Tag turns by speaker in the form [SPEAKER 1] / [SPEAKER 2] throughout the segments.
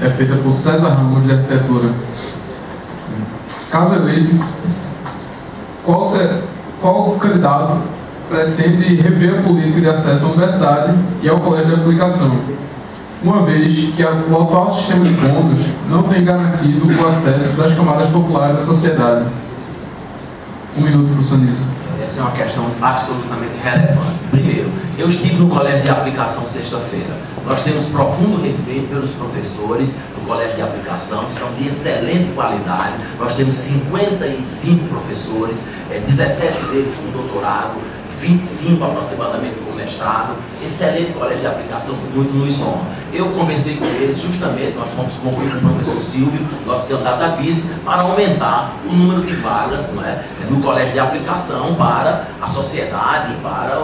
[SPEAKER 1] é feita por César Ramos, de Arquitetura. Caso eleito, qual candidato pretende rever a política de acesso à universidade e ao colégio de aplicação, uma vez que o atual sistema de bônus não tem garantido o acesso das camadas populares da sociedade? Um minuto, professor Niso.
[SPEAKER 2] Essa é uma questão absolutamente relevante. Primeiro, eu estive no colégio de aplicação sexta-feira. Nós temos profundo respeito pelos professores do colégio de aplicação, são de excelente qualidade. Nós temos 55 professores, 17 deles com doutorado, 25 aproximadamente com mestrado, excelente colégio de aplicação que muito nos honra. Eu conversei com eles justamente, nós fomos concluir com o professor Silvio, nosso candidato a vice, para aumentar o número de vagas, não é, no colégio de aplicação para a sociedade, para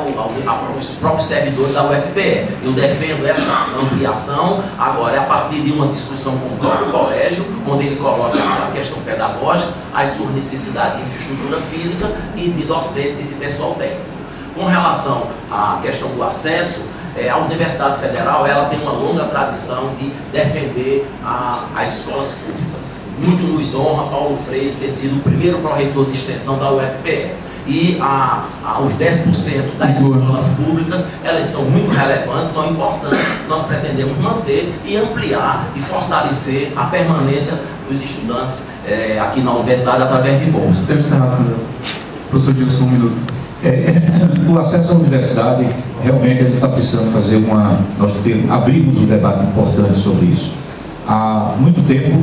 [SPEAKER 2] os próprios servidores da UFPE. Eu defendo essa ampliação, agora é a partir de uma discussão com o próprio colégio, onde ele coloca a questão pedagógica, as suas necessidades de infraestrutura física e de docentes e de pessoal técnico. Com relação à questão do acesso, a Universidade Federal ela tem uma longa tradição de defender as escolas públicas. Muito nos honra Paulo Freire ter sido o primeiro pró-reitor de extensão da UFPE. E os 10% das escolas públicas, elas são muito relevantes, são importantes. Nós pretendemos manter e ampliar e fortalecer a permanência dos estudantes aqui na universidade através de bolsas.
[SPEAKER 1] Tempo encerrado, professor Gilson, um minuto.
[SPEAKER 3] O acesso à universidade, realmente a gente está precisando fazer nós abrimos um debate importante sobre isso. Há muito tempo,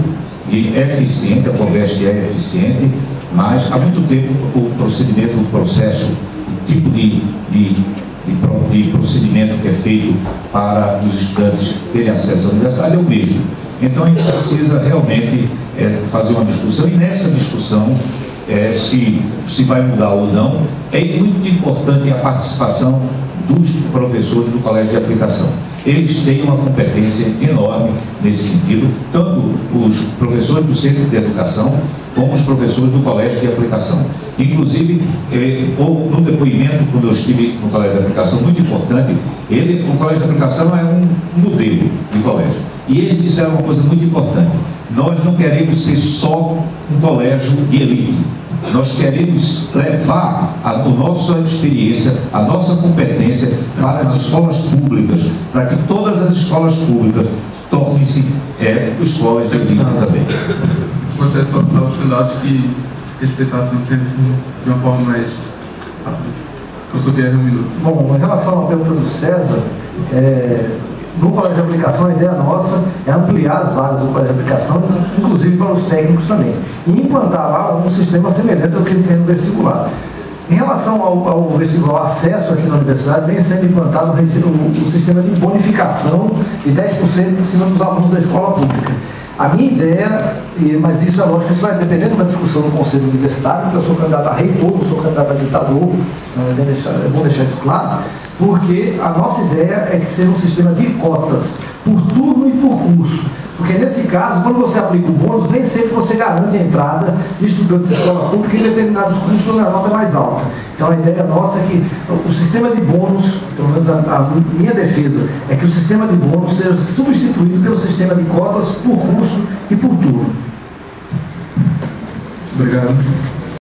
[SPEAKER 3] e é eficiente, a Conveste é eficiente, mas há muito tempo o procedimento, o processo, o tipo de procedimento que é feito para os estudantes terem acesso à universidade é o mesmo. Então a gente precisa realmente fazer uma discussão, e nessa discussão, se vai mudar ou não, é muito importante a participação dos professores do colégio de aplicação. Eles têm uma competência enorme nesse sentido, tanto os professores do centro de educação, como os professores do colégio de aplicação. Inclusive, no depoimento, quando eu estive no colégio de aplicação, muito importante, o colégio de aplicação é um modelo de colégio. E eles disseram uma coisa muito importante: nós não queremos ser só um colégio de elite. Nós queremos levar a nossa experiência, a nossa competência para as escolas públicas, para que todas as escolas públicas tornem-se escolas de elite também.
[SPEAKER 1] Gostaria de solicitar aos candidatos que respeitassem o tempo de uma forma mais rápida. Professor Pierre, um minuto.
[SPEAKER 4] Bom, em relação à pergunta do César, no colégio de aplicação, a ideia nossa é ampliar as vagas do colégio de aplicação, inclusive para os técnicos também, e implantar lá um sistema semelhante ao que ele tem no vestibular. Em relação ao vestibular, ao acesso aqui na universidade, vem sendo implantado o sistema de bonificação de 10% em cima dos alunos da escola pública. A minha ideia, mas isso é lógico, isso vai depender de uma discussão no Conselho Universitário, porque eu sou candidato a reitor, não sou candidato a ditador, é bom deixar isso claro, porque a nossa ideia é que seja um sistema de cotas, por turno e por curso. Porque nesse caso, quando você aplica o bônus, nem sempre você garante a entrada de estudantes de escola pública em determinados cursos onde a nota é mais alta. Então a ideia nossa é que o sistema de bônus, pelo menos a minha defesa, é que o sistema de bônus seja substituído pelo sistema de cotas por curso e por turno.
[SPEAKER 1] Obrigado.